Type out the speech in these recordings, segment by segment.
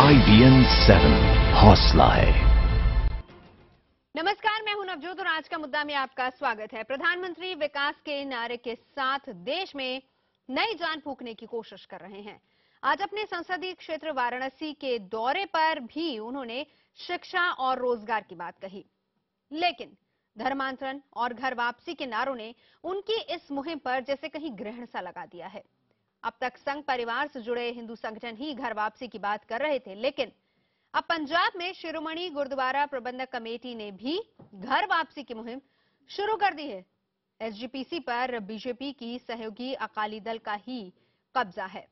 IBN 7 हौसला है। नमस्कार, मैं हूं नवजोत और आज का मुद्दा में आपका स्वागत है। प्रधानमंत्री विकास के नारे के साथ देश में नई जान फूंकने की कोशिश कर रहे हैं। आज अपने संसदीय क्षेत्र वाराणसी के दौरे पर भी उन्होंने शिक्षा और रोजगार की बात कही, लेकिन धर्मांतरण और घर वापसी के नारों ने उनकी इस मुहिम पर जैसे कहीं ग्रहण सा लगा दिया है। अब तक संघ परिवार से जुड़े हिंदू संगठन ही घर वापसी की बात कर रहे थे, लेकिन अब पंजाब में शिरोमणि गुरुद्वारा प्रबंधक कमेटी ने भी घर वापसी की मुहिम शुरू कर दी है। एसजीपीसी पर बीजेपी की सहयोगी अकाली दल का ही कब्जा है,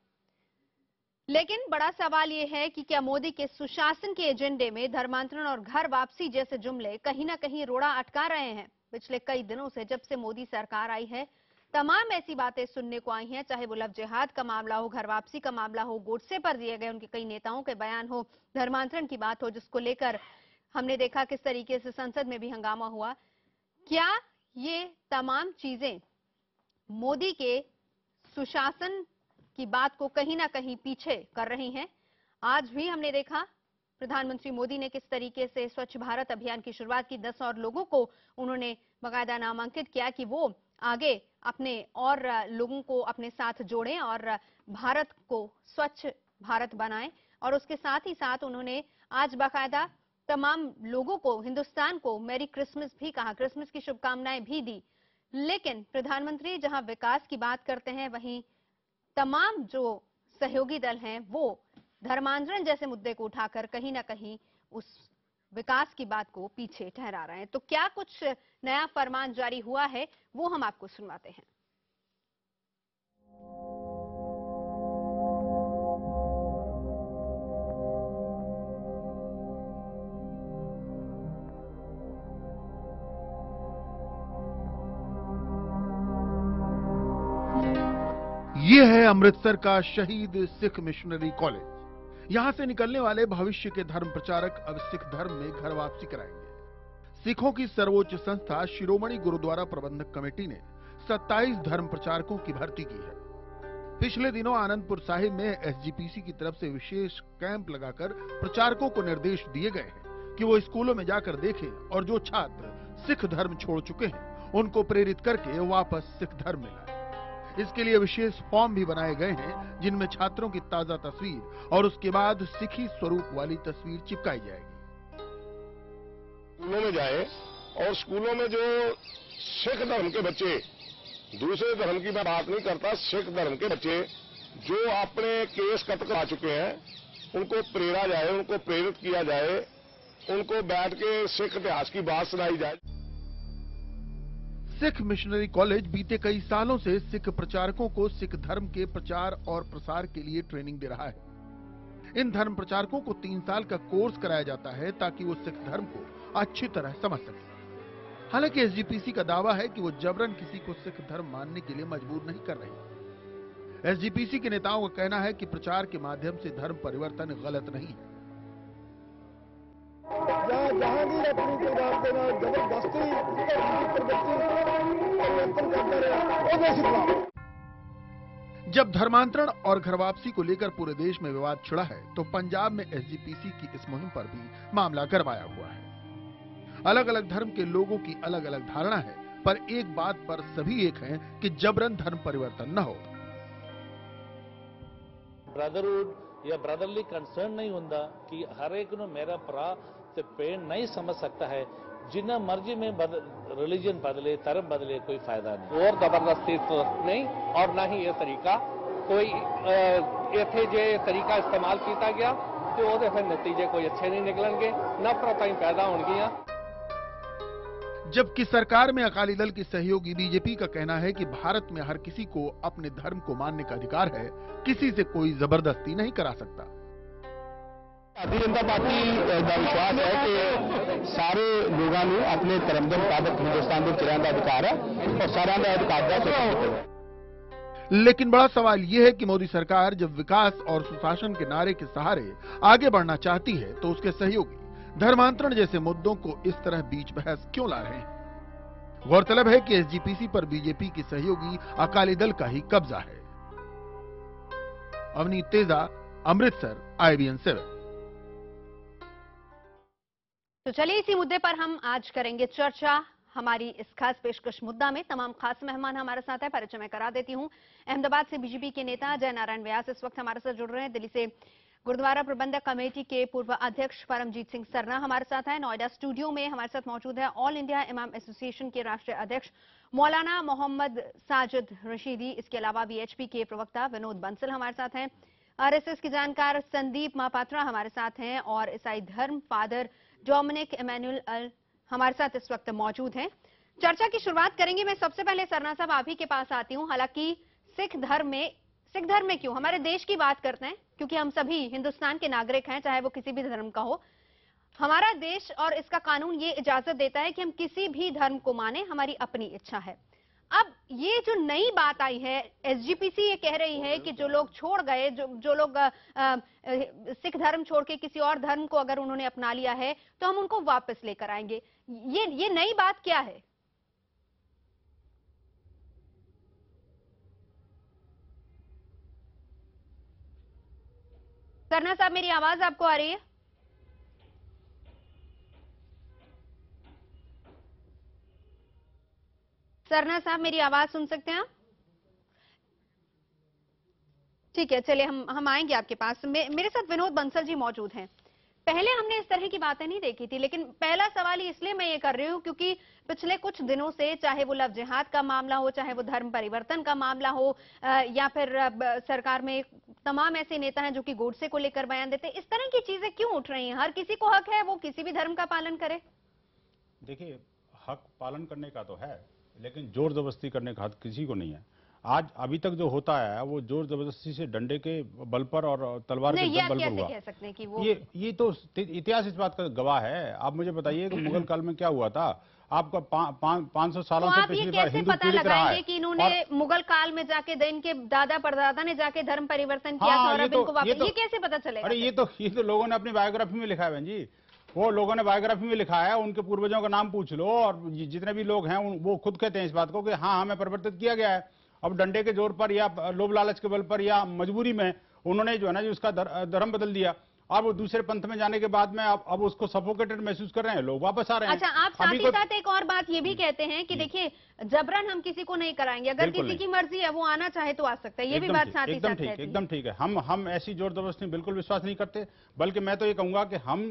लेकिन बड़ा सवाल यह है कि क्या मोदी के सुशासन के एजेंडे में धर्मांतरण और घर वापसी जैसे जुमले कहीं ना कहीं रोड़ा अटका रहे हैं। पिछले कई दिनों से जब से मोदी सरकार आई है, तमाम ऐसी बातें सुनने को आई हैं, चाहे वो लव जिहाद का मामला हो, घर वापसी का मामला हो, गोडसे पर दिए गए उनके कई नेताओं के बयान हो, धर्मांतरण की बात हो, जिसको लेकर हमने देखा किस तरीके से संसद में भी हंगामा हुआ। क्या ये तमाम चीजें मोदी के सुशासन की बात को कहीं ना कहीं पीछे कर रही हैं? आज भी हमने देखा प्रधानमंत्री मोदी ने किस तरीके से स्वच्छ भारत अभियान की शुरुआत की। 10 और लोगों को उन्होंने बाकायदा नामांकित किया कि वो आगे अपने और लोगों को अपने साथ जोड़ें और भारत को स्वच्छ भारत बनाएं। और उसके साथ ही साथ उन्होंने आज बाकायदा तमाम लोगों को, हिंदुस्तान को मैरी क्रिसमस भी कहा, क्रिसमस की शुभकामनाएं भी दी। लेकिन प्रधानमंत्री जहां विकास की बात करते हैं, वहीं तमाम जो सहयोगी दल हैं वो धर्मांतरण जैसे मुद्दे को उठाकर कहीं ना कहीं उस विकास की बात को पीछे ठहरा रहे हैं। तो क्या कुछ नया फरमान जारी हुआ है, वो हम आपको सुनवाते हैं। ये है अमृतसर का शहीद सिख मिशनरी कॉलेज। यहां से निकलने वाले भविष्य के धर्म प्रचारक अब सिख धर्म में घर वापसी कराएंगे। सिखों की सर्वोच्च संस्था शिरोमणि गुरुद्वारा प्रबंधक कमेटी ने 27 धर्म प्रचारकों की भर्ती की है। पिछले दिनों आनंदपुर साहिब में एसजीपीसी की तरफ से विशेष कैंप लगाकर प्रचारकों को निर्देश दिए गए हैं कि वो स्कूलों में जाकर देखें और जो छात्र सिख धर्म छोड़ चुके हैं उनको प्रेरित करके वापस सिख धर्म में लाएं। इसके लिए विशेष फॉर्म भी बनाए गए हैं, जिनमें छात्रों की ताजा तस्वीर और उसके बाद सिखी स्वरूप वाली तस्वीर चिपकाई जाएगी। स्कूलों में जाए और स्कूलों में जो सिख धर्म के बच्चे, दूसरे धर्म की मैं बात नहीं करता, सिख धर्म के बच्चे जो अपने केस कट करा चुके हैं, उनको प्रेरा जाए, उनको प्रेरित किया जाए, उनको बैठ के सिख इतिहास की बात सुनाई जाए। सिख मिशनरी कॉलेज बीते कई सालों से सिख प्रचारकों को सिख धर्म के प्रचार और प्रसार के लिए ट्रेनिंग दे रहा है। इन धर्म प्रचारकों को 3 साल का कोर्स कराया जाता है ताकि वो सिख धर्म को अच्छी तरह समझ सके। हालांकि एसजीपीसी का दावा है कि वो जबरन किसी को सिख धर्म मानने के लिए मजबूर नहीं कर रही। एसजीपीसी के नेताओं का कहना है कि प्रचार के माध्यम से धर्म परिवर्तन गलत नहीं है। जहांगीर अपनी किरदार के नाल जबरदस्ती परिवर्तन करता रहा। जब धर्मांतरण और घर वापसी को लेकर पूरे देश में विवाद छिड़ा है, तो पंजाब में एसजीपीसी की इस मुहिम पर भी मामला गरमाया हुआ है। अलग अलग धर्म के लोगों की अलग अलग धारणा है, पर एक बात पर सभी एक हैं कि जबरन धर्म परिवर्तन न हो। ब्रदरहुड या ब्रदरली कंसर्न नहीं होता कि हर एक नु मेरा भरा ते पेन नहीं समझ सकता है। जिन्ना मर्जी में रिलीजन बदले, धर्म बदले, कोई फायदा नहीं। और जबरदस्ती तो नहीं, और ना ही ये तरीका कोई इत्थे जे तरीका इस्तेमाल किया गया तो वो फिर नतीजे कोई अच्छे नहीं निकलेंगे, नफरत ही पैदा होंगियां। जबकि सरकार में अकाली दल की सहयोगी बीजेपी का कहना है कि भारत में हर किसी को अपने धर्म को मानने का अधिकार है, किसी से कोई जबरदस्ती नहीं करा सकता। भारतीय जनता पार्टी का विश्वास है कि सारे लोगों ने अपने धर्म के मुताबिक हिंदुस्तान में चलने का अधिकार है और सारा का अधिकार है। लेकिन बड़ा सवाल यह है कि मोदी सरकार जब विकास और सुशासन के नारे के सहारे आगे बढ़ना चाहती है, तो उसके सहयोगी धर्मांतरण जैसे मुद्दों को इस तरह बीच बहस क्यों ला रहे हैं। गौरतलब है कि एसजीपीसी पर बीजेपी की सहयोगी अकाली दल का ही कब्जा है। अवनीत तेजा, अमृतसर, IBN 7। तो चलिए इसी मुद्दे पर हम आज करेंगे चर्चा। हमारी इस खास पेशकश मुद्दा में तमाम खास मेहमान हमारे साथ है। परिचय मैं करा देती हूं। अहमदाबाद से बीजेपी के नेता जय नारायण व्यास इस वक्त हमारे साथ जुड़ रहे हैं। दिल्ली से गुरुद्वारा प्रबंधक कमेटी के पूर्व अध्यक्ष परमजीत सिंह सरना हमारे साथ हैं। नोएडा स्टूडियो में हमारे साथ मौजूद है ऑल इंडिया इमाम एसोसिएशन के राष्ट्रीय अध्यक्ष मौलाना मोहम्मद साजिद रशीदी। इसके अलावा वीएचपी के प्रवक्ता विनोद बंसल हमारे साथ हैं। आरएसएस के जानकार संदीप महापात्रा हमारे साथ हैं और ईसाई धर्म फादर डोमिनिक इमैनुअल हमारे साथ इस वक्त मौजूद हैं। चर्चा की शुरुआत करेंगे। मैं सबसे पहले सरना साहब आप ही के पास आती हूं। हालांकि सिख धर्म में क्यों, हमारे देश की बात करते हैं क्योंकि हम सभी हिंदुस्तान के नागरिक हैं, चाहे वो किसी भी धर्म का हो। हमारा देश और इसका कानून ये इजाजत देता है कि हम किसी भी धर्म को माने, हमारी अपनी इच्छा है। अब ये जो नई बात आई है, एसजीपीसी ये कह रही है कि जो लोग छोड़ गए, जो लोग सिख धर्म छोड़ के किसी और धर्म को अगर उन्होंने अपना लिया है तो हम उनको वापस लेकर आएंगे। ये नई बात क्या है? सरना साहब मेरी आवाज आपको आ रही है? सरना साहब मेरी आवाज सुन सकते हैं आप? ठीक है, चलिए हम आएंगे आपके पास। मेरे साथ विनोद बंसल जी मौजूद हैं। पहले हमने इस तरह की बातें नहीं देखी थी, लेकिन पहला सवाल इसलिए मैं ये कर रही हूं क्योंकि पिछले कुछ दिनों से चाहे वो लव जिहाद का मामला हो, चाहे वो धर्म परिवर्तन का मामला हो, या फिर सरकार में तमाम ऐसे नेता हैं जो कि गोडसे को लेकर बयान देते हैं, इस तरह की चीजें क्यों उठ रही हैं? हर किसी को हक है वो किसी भी धर्म का पालन करे। देखिए, हक पालन करने का तो है, लेकिन जोर जबरदस्ती करने का हक किसी को नहीं है। आज अभी तक जो होता है वो जोर जबरदस्ती से डंडे के बल पर और तलवार के बल पर हुआ। कह सकते हैं कि वो ये तो इतिहास इस बात का गवाह है। आप मुझे बताइए कि मुगल काल में क्या हुआ था। आपका 500 सालों से पिछली बार हिंदू पीड़ित रहा है कि इन्होंने मुगल काल में जाके इनके दादा परदादा ने जाके धर्म परिवर्तन किया था और अब इनको वापस, ये कैसे पता चलेगा? अरे ये तो लोगों ने अपनी बायोग्राफी में लिखा है बहन जी। वो लोगों ने बायोग्राफी में लिखा है, उनके पूर्वजों का नाम पूछ लो और जितने भी लोग हैं वो खुद कहते हैं इस बात को कि हाँ हमें परिवर्तित किया गया है। अब डंडे के जोर पर या लोभ लालच के बल पर या मजबूरी में उन्होंने जो है ना जी उसका धर्म बदल दिया। अब दूसरे पंथ में जाने के बाद में अब उसको सफोकेटेड महसूस कर रहे हैं, लोग वापस आ रहे हैं। अच्छा, आप साथ ही साथ एक और बात ये भी कहते हैं कि देखिए जबरन हम किसी को नहीं कराएंगे, अगर किसी की मर्जी है वो आना चाहे तो आ सकता है। ये भी बात साथ ही साथ है। एकदम ठीक है। हम ऐसी जोर जबरदस्ती बिल्कुल विश्वास नहीं करते, बल्कि मैं तो ये कहूंगा कि हम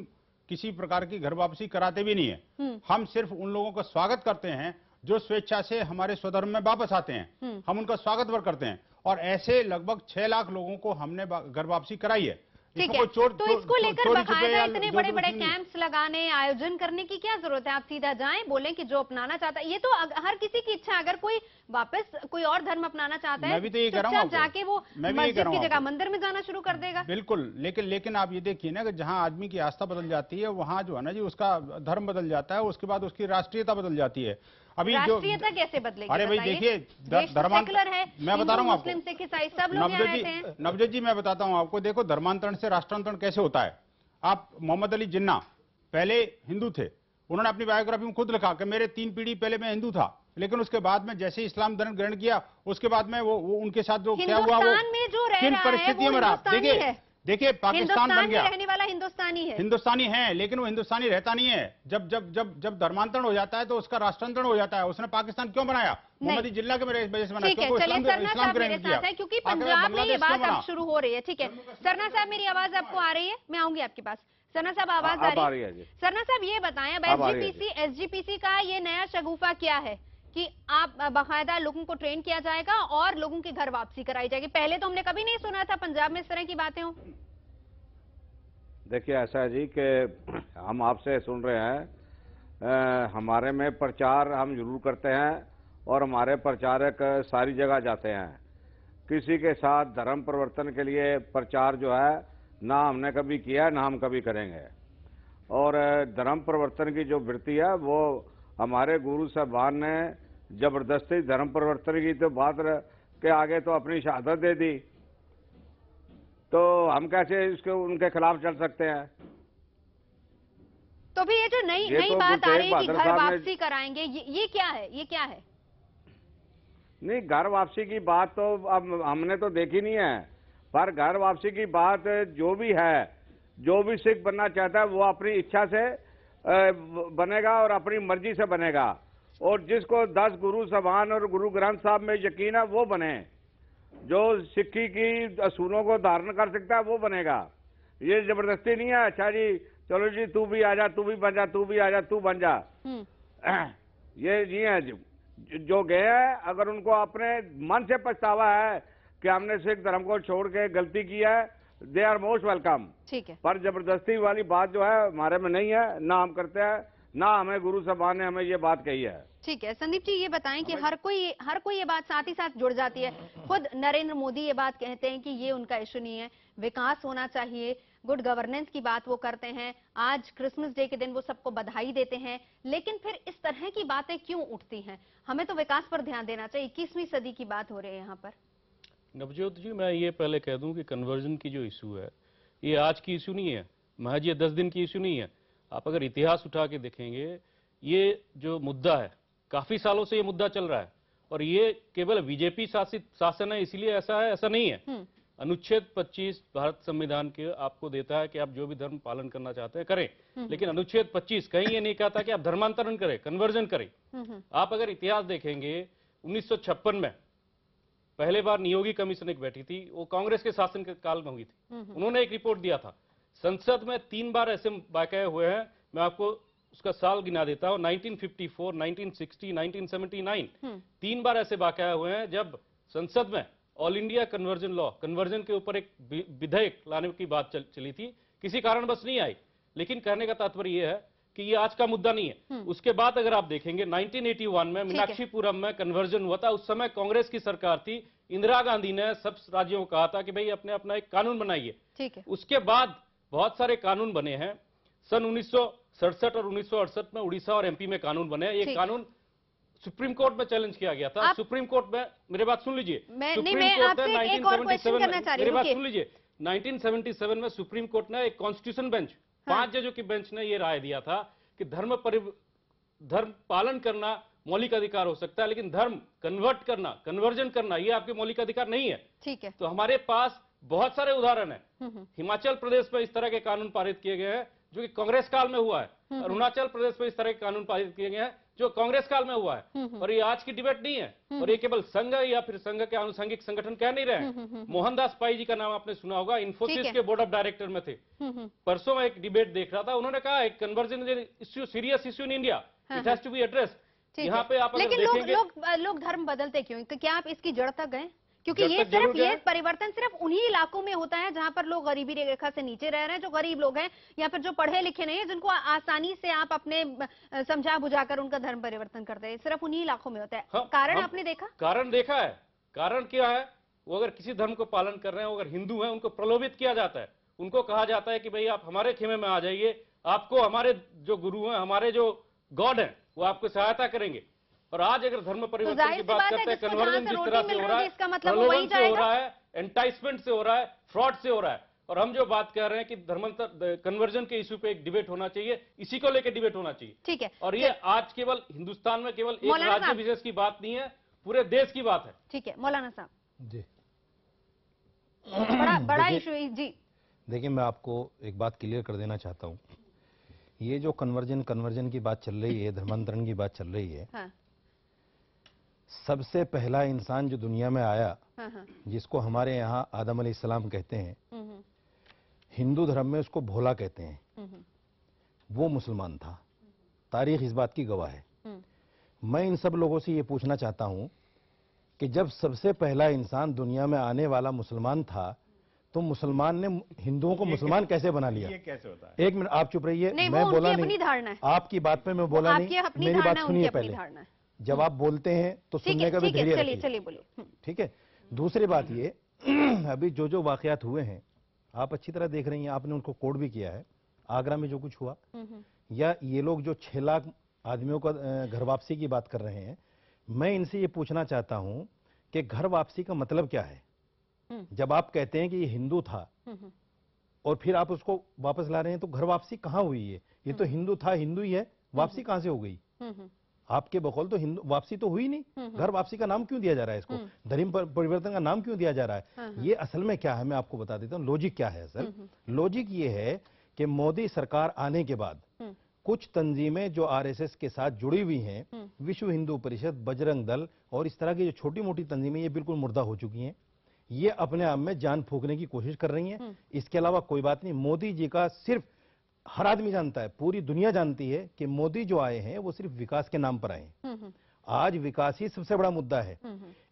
किसी प्रकार की घर वापसी कराते भी नहीं है। हम सिर्फ उन लोगों का स्वागत करते हैं जो स्वेच्छा से हमारे स्वधर्म में वापस आते हैं। हम उनका स्वागत करते हैं और ऐसे लगभग 6 लाख लोगों को हमने घर वापसी कराई है। ठीक है, तो इसको लेकर बकायदा इतने बड़े बड़े कैंप्स लगाने, आयोजन करने की क्या जरूरत है? आप सीधा जाएं, बोलें कि जो अपनाना चाहता है, ये तो हर किसी की इच्छा। अगर कोई वापस कोई और धर्म अपनाना चाहता है तो जाके वो मस्जिद की जगह मंदिर में जाना शुरू कर देगा। बिल्कुल, लेकिन आप ये देखिए ना कि जहाँ आदमी की आस्था बदल जाती है वहाँ जो है ना जी उसका धर्म बदल जाता है, उसके बाद उसकी राष्ट्रीयता बदल जाती है। अभी राष्ट्रीयता कैसे बदलेगी? अरे भाई देखिए, सेकुलर है, मैं बता रहा हूँ आपको, मुस्लिम सिख ईसाई सब लोग यहाँ रहते हैं। नवजोत जी मैं बताता हूँ आपको, देखो धर्मांतरण से राष्ट्रांतरण कैसे होता है। आप मोहम्मद अली जिन्ना पहले हिंदू थे, उन्होंने अपनी बायोग्राफी में खुद लिखा कि मेरे 3 पीढ़ी पहले मैं हिंदू था, लेकिन उसके बाद में जैसे इस्लाम धर्म ग्रहण किया उसके बाद में वो उनके साथ जो क्या हुआ, वो किन परिस्थितियों में रहा। देखिए पाकिस्तान बन गया, रहने वाला हिंदुस्तानी है, लेकिन वो हिंदुस्तानी रहता नहीं है। जब धर्मांतरण हो जाता है तो उसका राष्ट्रांतरण हो जाता है। उसने पाकिस्तान क्यों बनाया? मोहम्मदी जिल्ला के वजह से बनाया, क्योंकि इस्लाम ग्रहण किया, क्योंकि पंजाब में ये बात अब शुरू हो रही है। ठीक है सरना साहब, मेरी आवाज आपको आ रही है? मैं आऊंगी आपके पास। सरना साहब आवाज आ रही है? सरना साहब ये बताएं, अब एसजीपीसी का ये नया शगुफा क्या है कि आप बाकायदा लोगों को ट्रेन किया जाएगा और लोगों की घर वापसी कराई जाएगी? पहले तो हमने कभी नहीं सुना था पंजाब में इस तरह की बातें हो। देखिए ऐसा है जी कि हम आपसे सुन रहे हैं, हमारे में प्रचार हम जरूर करते हैं और हमारे प्रचारक सारी जगह जाते हैं। किसी के साथ धर्म परिवर्तन के लिए प्रचार जो है ना हमने कभी किया ना हम कभी करेंगे। और धर्म परिवर्तन की जो वृत्ति है वो हमारे गुरु साहबान ने जबरदस्ती धर्म परिवर्तन की तो बात के आगे तो अपनी शहादत दे दी, तो हम कैसे इसके उनके खिलाफ चल सकते हैं? तो भी ये जो नई बात आ रही है कि घर वापसी कराएंगे, ये क्या है? ये क्या है? नहीं, घर वापसी की बात तो अब हमने तो देखी नहीं है, पर घर वापसी की बात जो भी है, जो भी सिख बनना चाहता है वो अपनी इच्छा से बनेगा और अपनी मर्जी से बनेगा, और जिसको 10 गुरु सभान और गुरु ग्रंथ साहब में यकीन है वो बने, जो सिक्खी की असूलों को धारण कर सकता है वो बनेगा। ये जबरदस्ती नहीं है, अच्छा जी चलो जी तू भी आ जा, तू भी बन जा, तू भी आ जा, तू बन जा, ये नहीं है। जो गए हैं अगर उनको अपने मन से पछतावा है कि हमने सिख धर्म को छोड़ के गलती की है, दे आर मोस्ट वेलकम। ठीक है, पर जबरदस्ती वाली बात जो है हमारे में नहीं है, ना हम करते हैं, ना हमें गुरु साहबान ने हमें ये बात कही है। ठीक है। संदीप जी ये बताएं कि हर कोई ये बात साथ ही साथ जुड़ जाती है। खुद नरेंद्र मोदी ये बात कहते हैं कि ये उनका इशू नहीं है, विकास होना चाहिए, गुड गवर्नेंस की बात वो करते हैं। आज क्रिसमस डे के दिन वो सबको बधाई देते हैं, लेकिन फिर इस तरह की बातें क्यों उठती हैं? हमें तो विकास पर ध्यान देना चाहिए। 21वीं सदी की बात हो रही है यहाँ पर। नवजोत जी, मैं ये पहले कह दूं कि कन्वर्जन की जो इशू है ये आज की इशू नहीं है, महज ये 10 दिन की इशू नहीं है। आप अगर इतिहास उठा के देखेंगे, ये जो मुद्दा है काफी सालों से ये मुद्दा चल रहा है, और ये केवल बीजेपी शासित शासन है इसलिए ऐसा है, ऐसा नहीं है। अनुच्छेद 25 भारत संविधान के आपको देता है कि आप जो भी धर्म पालन करना चाहते हैं करें, लेकिन अनुच्छेद 25 कहीं ये नहीं कहता कि आप धर्मांतरण करें, कन्वर्जन करें। आप अगर इतिहास देखेंगे 1956 में पहले बार नियोगी कमीशन एक बैठी थी, वो कांग्रेस के शासन के काल में हुई थी। उन्होंने एक रिपोर्ट दिया था। संसद में 3 बार ऐसे वाकये हुए हैं, मैं आपको उसका साल गिना देता हूं, 1954, 1960, 1979। 3 बार ऐसे वाकये हुए हैं जब संसद में all India conversion law, conversion के ऊपर एक विधेयक लाने की बात चली थी, किसी कारणवश नहीं आई। लेकिन कहने का तात्पर्य यह है कि ये आज का मुद्दा नहीं है। उसके बाद अगर आप देखेंगे 1981 में मीनाक्षीपुरम में कन्वर्जन हुआ था। उस समय कांग्रेस की सरकार थी, इंदिरा गांधी ने सब राज्यों को कहा था कि भाई अपने अपना एक कानून बनाइए। ठीक है। उसके बाद बहुत सारे कानून बने हैं। सन 1967 और 1968 में उड़ीसा और एमपी में कानून बने। ये कानून सुप्रीम कोर्ट में चैलेंज किया गया था। सुप्रीम कोर्ट में, मेरे बात सुन लीजिए, सुप्रीम कोर्ट ने 1977 मेरे बात सुन लीजिए, 1977 में सुप्रीम कोर्ट ने एक कॉन्स्टिट्यूशन बेंच, 5 जजों की बेंच ने यह राय दिया था कि धर्म पालन करना मौलिक अधिकार हो सकता है, लेकिन धर्म कन्वर्ट करना, कन्वर्जन करना, ये आपके मौलिक अधिकार नहीं है। ठीक है। तो हमारे पास बहुत सारे उदाहरण हैं। हिमाचल प्रदेश में इस तरह के कानून पारित किए गए हैं जो कि कांग्रेस काल में हुआ है। अरुणाचल प्रदेश में इस तरह के कानून पारित किए गए हैं जो कांग्रेस काल में हुआ है। और ये आज की डिबेट नहीं है, और ये केवल संघ या फिर संघ के आनुषंगिक संगठन कह नहीं रहे हैं। मोहनदास पाई जी का नाम आपने सुना होगा, इन्फोसिस के बोर्ड ऑफ डायरेक्टर में थे। परसों मैं एक डिबेट देख रहा था, उन्होंने कहा एक conversion issue, serious issue in India, it has to be addressed. यहाँ पे आप लेकिन लोग धर्म बदलते क्यों? तो क्या आप इसकी जड़ तक गए? क्योंकि ये परिवर्तन सिर्फ उन्हीं इलाकों में होता है जहां पर लोग गरीबी रेखा से नीचे रह रहे हैं, जो गरीब लोग हैं या फिर जो पढ़े लिखे नहीं है, जिनको आसानी से आप अपने समझा बुझाकर उनका धर्म परिवर्तन करते हैं। सिर्फ उन्हीं इलाकों में होता है। कारण आपने देखा? कारण देखा है। कारण क्या है? वो अगर किसी धर्म को पालन कर रहे हैं, अगर हिंदू हैं, उनको प्रलोभित किया जाता है, उनको कहा जाता है कि भाई आप हमारे खेमे में आ जाइए, आपको हमारे जो गुरु हैं, हमारे जो गॉड हैं, वो आपको सहायता करेंगे। और आज अगर धर्म परिवर्तन की बात करते हैं, कन्वर्जन जिस तरह से हो रहा है, प्रलोभन से हो रहा है, एंटाइसमेंट से हो रहा है, फ्रॉड से हो रहा है। और हम जो बात कर रहे हैं कि कन्वर्जन के इशू पे एक डिबेट होना चाहिए, इसी को लेकर डिबेट होना चाहिए। ठीक है। और ये आज केवल हिंदुस्तान में केवल एक राज्य विशेष की बात नहीं है, पूरे देश की बात है। ठीक है मौलाना साहब जी, बड़ा इशू है जी। देखिए, मैं आपको एक बात क्लियर कर देना चाहता हूँ। ये जो कन्वर्जन की बात चल रही है, धर्मांतरण की बात चल रही है, हाँ। सबसे पहला इंसान जो दुनिया में आया, जिसको हमारे यहाँ आदम अलैहिस्सलाम कहते हैं, हिंदू धर्म में उसको भोला कहते हैं, वो मुसलमान था। तारीख इस बात की गवाह है। मैं इन सब लोगों से ये पूछना चाहता हूं कि जब सबसे पहला इंसान दुनिया में आने वाला मुसलमान था, तो मुसलमान ने हिंदुओं को मुसलमान कैसे बना लिया? ये कैसे होता है? एक मिनट आप चुप रहिए, मैं बोला नहीं, आपकी बात पे मैं बोला नहीं, मेरी बात सुनिए पहले। जब आप बोलते हैं तो सुनने का भी धैर्य रखिए, ठीक है? दूसरी बात ये, अभी जो वाकयात हुए हैं आप अच्छी तरह देख रही हैं, आपने उनको कोड भी किया है। आगरा में जो कुछ हुआ, या ये लोग जो 6 लाख आदमियों का घर वापसी की बात कर रहे हैं, मैं इनसे ये पूछना चाहता हूं कि घर वापसी का मतलब क्या है? जब आप कहते हैं कि ये हिंदू था और फिर आप उसको वापस ला रहे हैं, तो घर वापसी कहाँ हुई है? ये तो हिंदू था, हिंदू ही है, वापसी कहां से हो गई? आपके बकौल तो हिंदू वापसी तो हुई नहीं। घर वापसी का नाम क्यों दिया जा रहा है इसको? धर्म परिवर्तन का नाम क्यों दिया जा रहा है? ये असल में क्या है, मैं आपको बता देता हूँ लॉजिक क्या है। असल लॉजिक ये है कि मोदी सरकार आने के बाद कुछ तंजीमें जो आरएसएस के साथ जुड़ी हुई हैं, विश्व हिंदू परिषद, बजरंग दल और इस तरह की जो छोटी मोटी तंजीमें, ये बिल्कुल मुर्दा हो चुकी हैं। ये अपने आप में जान फूंकने की कोशिश कर रही हैं। इसके अलावा कोई बात नहीं। मोदी जी का सिर्फ, हर आदमी जानता है, पूरी दुनिया जानती है कि मोदी जो आए हैं वो सिर्फ विकास के नाम पर आए हैं। आज विकास ही सबसे बड़ा मुद्दा है।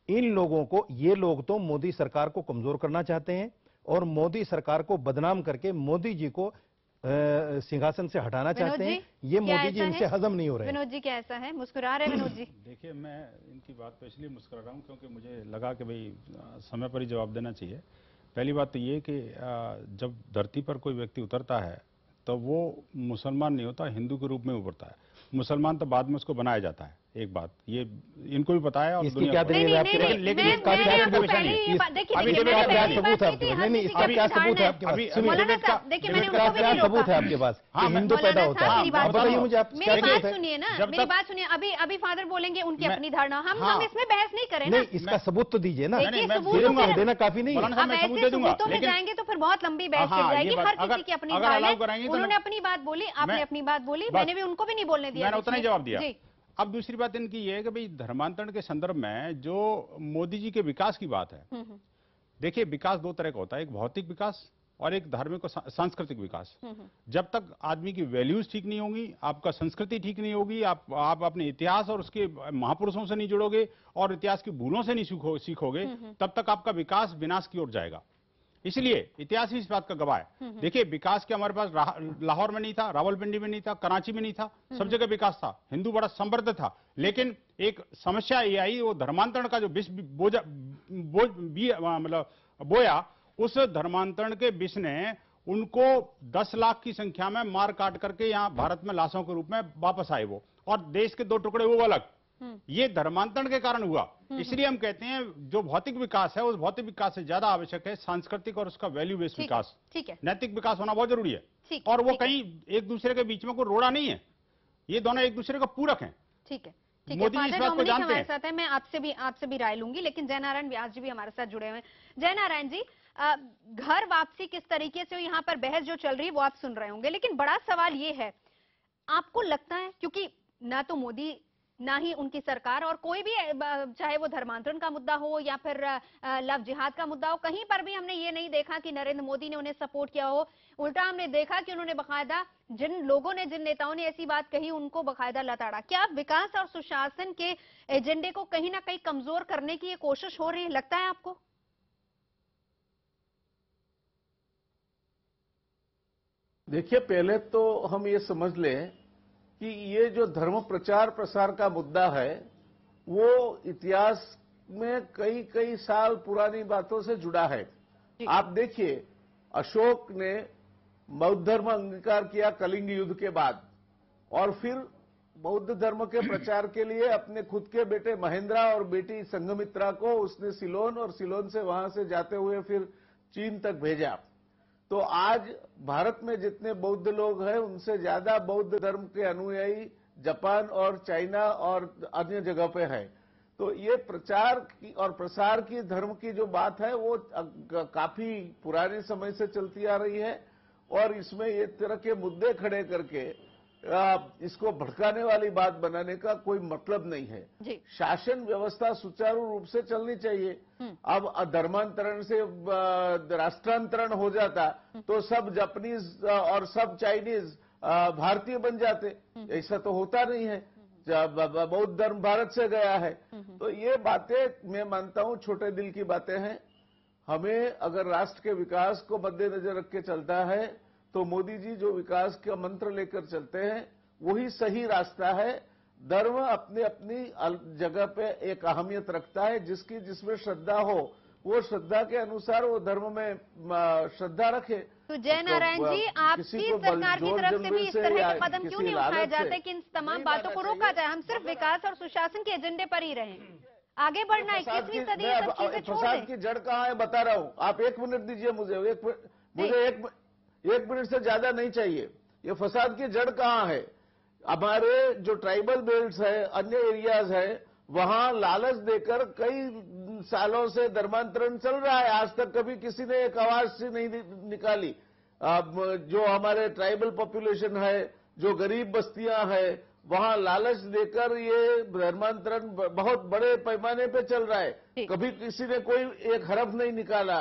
इन लोगों को, ये लोग तो मोदी सरकार को कमजोर करना चाहते हैं और मोदी सरकार को बदनाम करके मोदी जी को सिंहासन से हटाना चाहते हैं। ये मोदी जी इनसे हजम नहीं हो रहे। विनोद जी क्या ऐसा है, मुस्कुरा रहे विनोद जी? देखिए, मैं इनकी बात पे इसलिए मुस्कुरा रहा हूँ क्योंकि मुझे लगा कि भाई समय पर ही जवाब देना चाहिए। पहली बात तो ये कि जब धरती पर कोई व्यक्ति उतरता है तो वो मुसलमान नहीं होता, हिंदू के रूप में उभरता है। मुसलमान तो बाद में उसको बनाया जाता है। एक बात ये इनको भी पता है और इसकी क्या दलील है आपके पास? लेकिन इसका क्या सबूत है? अभी डिबेट का क्या सबूत है आपके पास? नहीं, इसका क्या सबूत है आपके पास? डिबेट का क्या सबूत है आपके पास कि हिंदू पैदा होता है? बताइए मुझे, आप क्या सबूत है? सुनिए ना, मेरी बात सुनिए। अभी फादर बोलेंगे उनकी अपनी धारणा, हम इसमें बहस नहीं करें ना। नहीं, इसका सबूत तो दीजिए ना, देना काफी नहीं है। अब ऐसे सबूतों में जाएंगे तो फिर बहुत लंबी बहस चल जाएगी। हर किसी की अपनी धारणा, उन्होंने अपनी बात बोली, आपने अपनी बात बोली, मैंने भी उनको भी नहीं बोलने दिया। मैंने उतना ही जवाब दिया। अब दूसरी बात इनकी ये है कि भाई धर्मांतरण के संदर्भ में जो मोदी जी के विकास की बात है, देखिए विकास दो तरह का होता है, एक भौतिक विकास और एक धार्मिक और सांस्कृतिक विकास। जब तक आदमी की वैल्यूज ठीक नहीं होंगी, आपका संस्कृति ठीक नहीं होगी, आप अपने इतिहास और उसके महापुरुषों से नहीं जुड़ोगे और इतिहास की भूलों से नहीं सीखोगे, तब तक आपका विकास विनाश की ओर जाएगा। इसलिए इतिहास ही इस बात का गवाह है। देखिए, विकास के हमारे पास लाहौर में नहीं था, रावलपिंडी में नहीं था, कराची में नहीं था, सब जगह विकास था। हिंदू बड़ा समृद्ध था, लेकिन एक समस्या ये आई, वो धर्मांतरण का जो विष मतलब बोया, उस धर्मांतरण के विष ने उनको 10 लाख की संख्या में मार काट करके यहाँ भारत में लाशों के रूप में वापस आए वो, और देश के 2 टुकड़े वो अलग। ये धर्मांतरण के कारण हुआ। इसलिए हम कहते हैं जो भौतिक विकास है, उस भौतिक विकास से ज्यादा आवश्यक है सांस्कृतिक और उसका वैल्यू बेस्ड विकास। ठीक है, नैतिक विकास होना बहुत जरूरी है। और वो कहीं एक दूसरे के बीच में कोई रोड़ा नहीं है, ये दोनों एक दूसरे का पूरक हैं। ठीक है, मोदी जी इस बात को जानते हैं। साथ है, मैं आपसे भी राय लूंगी, लेकिन जयनारायण व्यास जी भी हमारे साथ जुड़े हुए हैं। जयनारायण जी, घर वापसी किस तरीके से यहाँ पर बहस जो चल रही है वो आप सुन रहे होंगे, लेकिन बड़ा सवाल ये है, आपको लगता है, क्योंकि ना तो मोदी ना ही उनकी सरकार और कोई भी, चाहे वो धर्मांतरण का मुद्दा हो या फिर लव जिहाद का मुद्दा हो, कहीं पर भी हमने ये नहीं देखा कि नरेंद्र मोदी ने उन्हें सपोर्ट किया हो। उल्टा हमने देखा कि उन्होंने बकायदा, जिन लोगों ने, जिन नेताओं ने ऐसी बात कही, उनको बकायदा लताड़ा। क्या विकास और सुशासन के एजेंडे को कहीं ना कहीं कमजोर करने की ये कोशिश हो रही है, लगता है आपको? देखिए, पहले तो हम ये समझ लें कि ये जो धर्म प्रचार प्रसार का मुद्दा है वो इतिहास में कई साल पुरानी बातों से जुड़ा है। आप देखिए, अशोक ने बौद्ध धर्म अंगीकार किया कलिंग युद्ध के बाद, और फिर बौद्ध धर्म के प्रचार के लिए अपने खुद के बेटे महेंद्रा और बेटी संघमित्रा को उसने सिलोन, और सिलोन से वहां से जाते हुए फिर चीन तक भेजा। तो आज भारत में जितने बौद्ध लोग हैं उनसे ज्यादा बौद्ध धर्म के अनुयायी जापान और चाइना और अन्य जगह पे है। तो ये प्रचार की और प्रसार की धर्म की जो बात है वो काफी पुराने समय से चलती आ रही है, और इसमें ये तरह के मुद्दे खड़े करके इसको भड़काने वाली बात बनाने का कोई मतलब नहीं है। शासन व्यवस्था सुचारू रूप से चलनी चाहिए। अब धर्मांतरण से राष्ट्रांतरण हो जाता तो सब जापानीज और सब चाइनीज भारतीय बन जाते, ऐसा तो होता नहीं है। बौद्ध धर्म भारत से गया है। तो ये बातें मैं मानता हूं छोटे दिल की बातें हैं। हमें अगर राष्ट्र के विकास को मद्देनजर रख के चलता है तो मोदी जी जो विकास का मंत्र लेकर चलते हैं वही सही रास्ता है। धर्म अपनी अपनी जगह पे एक अहमियत रखता है, जिसमें श्रद्धा हो वो श्रद्धा के अनुसार वो धर्म में श्रद्धा रखे। तो जयनारायण जी, आपकी सरकार की तरफ से भी इस तरह के कदम क्यों नहीं उठाए जाते कि इन तमाम बातों को रोका जाए? हम सिर्फ विकास और सुशासन के एजेंडे पर ही रहें, आगे बढ़ना है। 21वीं सदी में सब चीजें छोड़ दें। प्रसाद की जड़ कहाँ है बता रहा हूँ। आप 1 मिनट दीजिए मुझे, एक मिनट से ज्यादा नहीं चाहिए। ये फसाद की जड़ कहाँ है? हमारे जो ट्राइबल बेल्ट्स है, अन्य एरियाज है, वहां लालच देकर कई सालों से धर्मांतरण चल रहा है। आज तक कभी किसी ने एक आवाज से नहीं निकाली। जो हमारे ट्राइबल पॉपुलेशन है, जो गरीब बस्तियां हैं वहां लालच देकर ये धर्मांतरण बहुत बड़े पैमाने पे चल रहा है। कभी किसी ने कोई एक हरफ नहीं निकाला।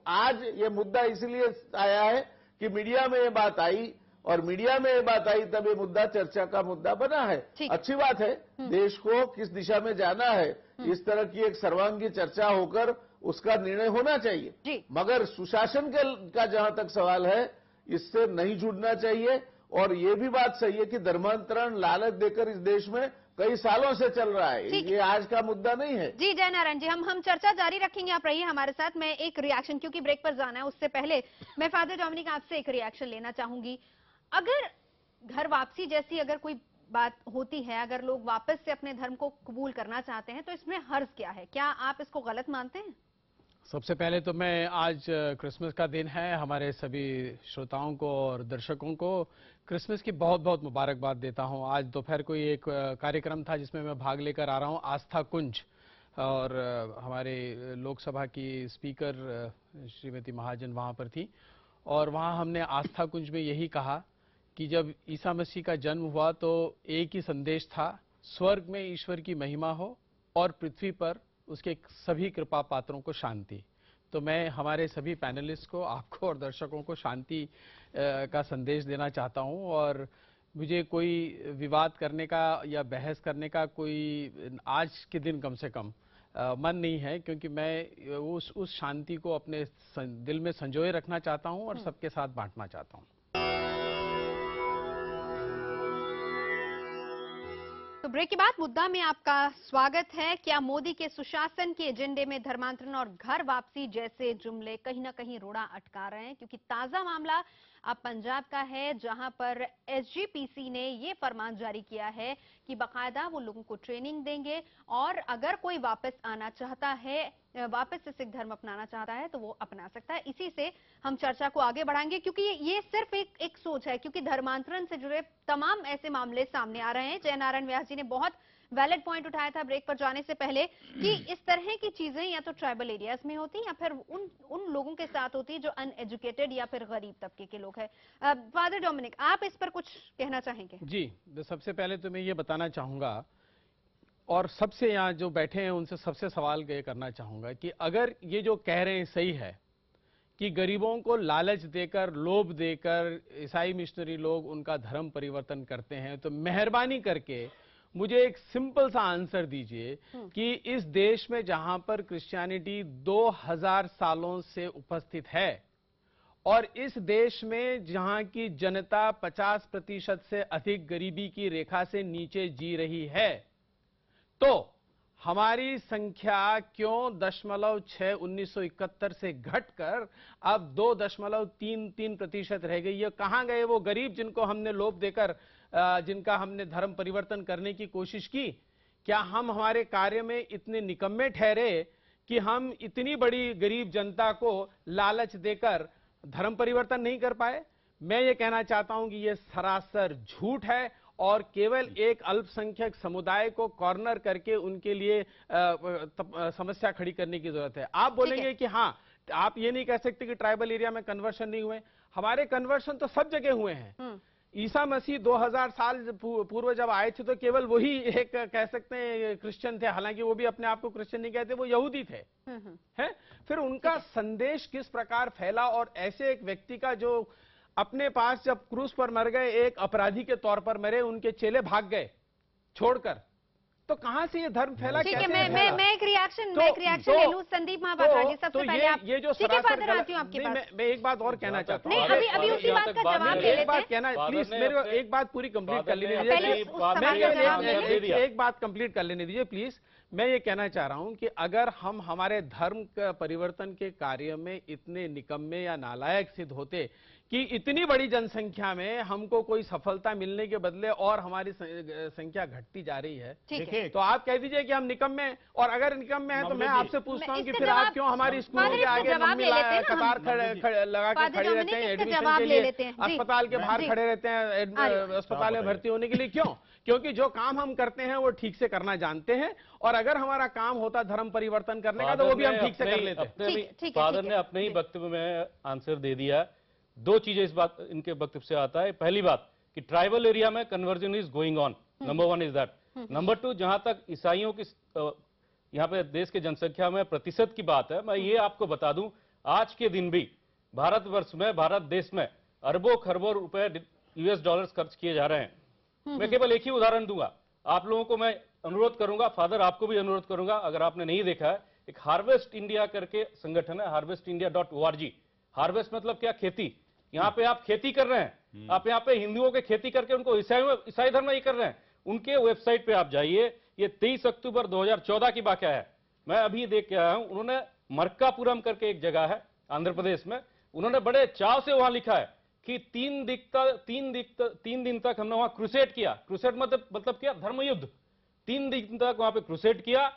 आज ये मुद्दा इसलिए आया है कि मीडिया में ये बात आई, और मीडिया में ये बात आई तब ये मुद्दा चर्चा का मुद्दा बना है। अच्छी बात है, देश को किस दिशा में जाना है इस तरह की एक सर्वांगी चर्चा होकर उसका निर्णय होना चाहिए, मगर सुशासन का जहां तक सवाल है इससे नहीं जुड़ना चाहिए। और ये भी बात सही है कि धर्मांतरण लालच देकर इस देश में कई सालों से चल रहा है, ये आज का मुद्दा नहीं है। जी जयनारायण जी, हम चर्चा जारी रखेंगे, आप रहिए हमारे साथ। मैं एक रिएक्शन, क्योंकि ब्रेक पर जाना है, उससे पहले मैं फादर डोमिनिक आपसे एक रिएक्शन लेना चाहूंगी। अगर घर वापसी जैसी अगर कोई बात होती है, अगर लोग वापस से अपने धर्म को कबूल करना चाहते हैं, तो इसमें हर्ज क्या है? क्या आप इसको गलत मानते हैं? सबसे पहले तो मैं आज क्रिसमस का दिन है, हमारे सभी श्रोताओं को और दर्शकों को क्रिसमस की बहुत बहुत मुबारकबाद देता हूं। आज दोपहर को एक कार्यक्रम था जिसमें मैं भाग लेकर आ रहा हूं, आस्था कुंज, और हमारे लोकसभा की स्पीकर श्रीमती महाजन वहां पर थी, और वहां हमने आस्था कुंज में यही कहा कि जब ईसा मसीह का जन्म हुआ तो एक ही संदेश था, स्वर्ग में ईश्वर की महिमा हो और पृथ्वी पर उसके सभी कृपा पात्रों को शांति। तो मैं हमारे सभी पैनलिस्ट को, आपको और दर्शकों को शांति का संदेश देना चाहता हूं, और मुझे कोई विवाद करने का या बहस करने का कोई आज के दिन कम से कम मन नहीं है, क्योंकि मैं उस शांति को अपने दिल में संजोए रखना चाहता हूं और सबके साथ बांटना चाहता हूं। तो ब्रेक के बाद मुद्दा में आपका स्वागत है। क्या मोदी के सुशासन के एजेंडे में धर्मांतरण और घर वापसी जैसे जुमले कहीं ना कहीं रोड़ा अटका रहे हैं? क्योंकि ताजा मामला अब पंजाब का है, जहां पर एसजीपीसी ने ये फरमान जारी किया है कि बाकायदा वो लोगों को ट्रेनिंग देंगे, और अगर कोई वापस आना चाहता है, वापस से सिख धर्म अपनाना चाहता है, तो वो अपना सकता है। इसी से हम चर्चा को आगे बढ़ाएंगे, क्योंकि ये सिर्फ एक सोच है, क्योंकि धर्मांतरण से जुड़े तमाम ऐसे मामले सामने आ रहे हैं। जयनारायण व्यास जी ने बहुत वैलिड पॉइंट उठाया था ब्रेक पर जाने से पहले कि इस तरह की चीजें या तो ट्राइबल एरियाज में होती या फिर उन लोगों के साथ होती जो अनएजुकेटेड या फिर गरीब तबके के लोग हैं। फादर डोमिनिक, आप इस पर कुछ कहना चाहेंगे? जी, तो सबसे पहले तो मैं ये बताना चाहूंगा, और सबसे यहाँ जो बैठे हैं उनसे सबसे सवाल ये करना चाहूंगा कि अगर ये जो कह रहे हैं सही है कि गरीबों को लालच देकर, लोभ देकर ईसाई मिशनरी लोग उनका धर्म परिवर्तन करते हैं, तो मेहरबानी करके मुझे एक सिंपल सा आंसर दीजिए कि इस देश में जहां पर क्रिश्चियनिटी 2000 सालों से उपस्थित है, और इस देश में जहां की जनता 50% से अधिक गरीबी की रेखा से नीचे जी रही है, तो हमारी संख्या क्यों 0.6 से घटकर अब 2.33% रह गई है? कहां गए वो गरीब जिनको हमने लोभ देकर, जिनका हमने धर्म परिवर्तन करने की कोशिश की? क्या हम हमारे कार्य में इतने निकम्मे ठहरे कि हम इतनी बड़ी गरीब जनता को लालच देकर धर्म परिवर्तन नहीं कर पाए? मैं ये कहना चाहता हूं कि ये सरासर झूठ है, और केवल एक अल्पसंख्यक समुदाय को कॉर्नर करके उनके लिए समस्या खड़ी करने की जरूरत है। आप बोलेंगे कि हाँ, आप ये नहीं कह सकते कि ट्राइबल एरिया में कन्वर्शन नहीं हुए। हमारे कन्वर्शन तो सब जगह हुए हैं। ईसा मसीह 2000 साल पूर्व जब आए थे तो केवल वही एक कह सकते हैं क्रिश्चियन थे, हालांकि वो भी अपने आप को क्रिश्चियन नहीं कहते, वो यहूदी थे। हैं? फिर उनका संदेश किस प्रकार फैला, और ऐसे एक व्यक्ति का जो अपने पास जब क्रूस पर मर गए, एक अपराधी के तौर पर मरे, उनके चेले भाग गए छोड़कर, तो कहां से ये धर्म फैला? ठीक है, मैं एक रिएक्शन ले लूं। संदीप महापात्रा जी, सबसे पहले आप, ये जो सरासर गलत, मैं एक बात और कहना चाहता हूं। अभी उसी बात का जवाब ले लेते हैं। प्लीज मेरे एक बात पूरी कंप्लीट कर लेने दीजिए। एक बात कंप्लीट कर लेने दीजिए प्लीज। मैं ये कहना चाह रहा हूं कि अगर हम हमारे धर्म का परिवर्तन के कार्य में इतने निकम्मे या नालायक सिद्ध होते कि इतनी बड़ी जनसंख्या में हमको कोई सफलता मिलने के बदले और हमारी संख्या घटती जा रही है, तो आप कह दीजिए कि हम निकम्मे हैं। और अगर निकम्मे हैं तो मैं आपसे पूछता हूं कि फिर आप क्यों हमारी स्कूलों के आगे कतार लगा के खड़े रहते हैं एडमिशन के लिए, अस्पताल के बाहर खड़े रहते हैं अस्पताल में भर्ती होने के लिए? क्यों? क्योंकि जो काम हम करते हैं वो ठीक से करना जानते हैं, और अगर हमारा काम होता धर्म परिवर्तन करने का तो वो भी हम ठीक से कर लेते। फादर ने अपने ही वक्तव्य में आंसर दे दिया। दो चीजें इस बात इनके वक्तव्य से आता है। पहली बात कि ट्राइबल एरिया में conversion is going on, number 1 is that. Number 2, जहां तक ईसाइयों की यहाँ पे देश की जनसंख्या में प्रतिशत की बात है, मैं ये आपको बता दूं, आज के दिन भी भारतवर्ष में, भारत देश में अरबों खरबों रुपए US डॉलर्स खर्च किए जा रहे हैं। मैं केवल एक ही उदाहरण दूंगा, आप लोगों को मैं अनुरोध करूंगा, फादर आपको भी अनुरोध करूंगा, अगर आपने नहीं देखा है, एक हार्वेस्ट इंडिया करके संगठन है, harvestindia.org। हार्वेस्ट मतलब क्या? खेती। यहाँ पे आप खेती कर रहे हैं, आप यहाँ पे हिंदुओं के खेती करके उनको ईसाई धर्म ही कर रहे हैं। उनके वेबसाइट पे आप जाइए, ये 23 अक्टूबर 2014 की वाकया है, मैं अभी देख के आया हूं। उन्होंने मरक्कापुरम करके एक जगह है आंध्र प्रदेश में, उन्होंने बड़े चाव से वहां लिखा है कि 3 दिन तक हमने वहां क्रूसेड किया। क्रूसेड मतलब क्या? धर्मयुद्ध। 3 दिन तक वहां पे क्रूसेड किया।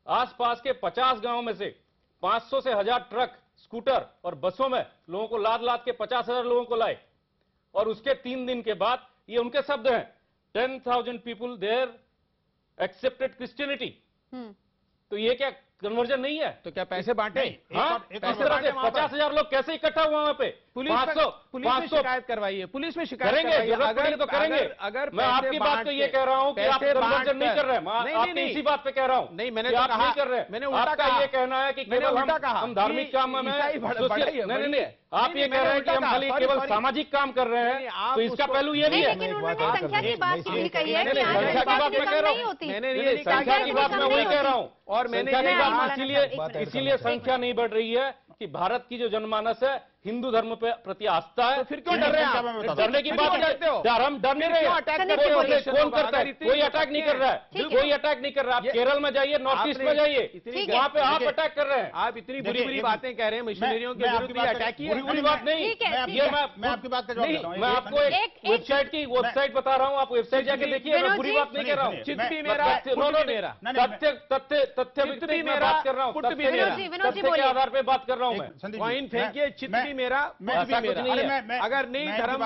आसपास के 50 गांव में से 500 से 1000 ट्रक, स्कूटर और बसों में लोगों को लाद लाद के 50,000 लोगों को लाए। और उसके 3 दिन के बाद, ये उनके शब्द हैं, 10,000 पीपुल देयर एक्सेप्टेड क्रिश्चियनिटी। तो ये क्या कन्वर्जन नहीं है? तो क्या पैसे बांटे? हाँ, 50,000 लोग कैसे इकट्ठा हुआ वहां पे? पुलिस में शिकायत करवाइए, पुलिस में शिकायत करेंगे, अगर तो करेंगे। अगर मैं आपकी बात पे ये कह रहा हूँ कि आप कन्वर्जन नहीं कर रहे हैं, आपकी इसी बात पे कह रहा हूँ। नहीं, मैंने आप नहीं कर रहे। मैंने उल्टा कहा। ये कहना है कि केवल हम धार्मिक काम में, नहीं, आप ये कह रहे हैं कि हम खाली केवल सामाजिक काम कर रहे हैं, तो इसका पहलू ये नहीं है। लेकिन उन्होंने संख्या की बात भी कही है, संख्या की बात मैं कह रहा हूँ, संख्या की बात मैं वही कह रहा हूँ। और मैंने इसीलिए संख्या नहीं बढ़ रही है कि भारत की जो जनमानस है हिंदू धर्म पे प्रति आस्था है। तो फिर क्यों डर रहे हैं? डरने की बात करते हो? हम डर नहीं रहे। कौन करता है? कोई अटैक नहीं कर रहा है, कोई अटैक नहीं कर रहा है। आप केरल में जाइए, नॉर्थ ईस्ट में जाइए, वहां पे आप अटैक कर रहे हैं। आप इतनी बुरी बुरी बातें कह रहे हैं मिशनरियों के विरुद्ध, अटैक की बुरी बात नहीं। ये मैं आपकी बात का जवाब देता हूं। मैं आपको एक वेबसाइट बता रहा हूँ, आप वेबसाइट जाके देखिए, मैं बुरी बात नहीं कह रहा हूँ। चित्त भी मेरा, तथ्य मैं बात कर रहा हूँ, तथ्य के आधार पे बात कर रहा हूँ मैं। वाइन फेंकिए, चित्त भी मेरा, अगर नहीं धर्म,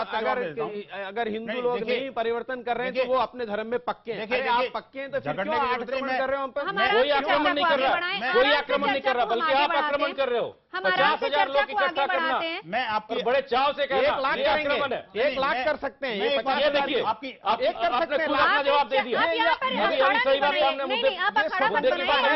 अगर हिंदू लोग नहीं परिवर्तन कर रहे हैं तो वो अपने धर्म में पक्के हैं। अरे आप पक्के हैं तो फिर क्यों आक्रमण कर रहे हो हम पर? कोई आक्रमण नहीं कर रहा, कोई आक्रमण नहीं कर रहा, बल्कि आप आक्रमण कर रहे हो। 50,000 लोग इकट्ठा करना, मैं आपको बड़े चाव से कहना, 1 लाख करेंगे, 1 लाख कर सकते हैं। ये 50 देखिए, आपने खुद अपना जवाब दे दिया। अभी सही बात सामने मुद्दे की बात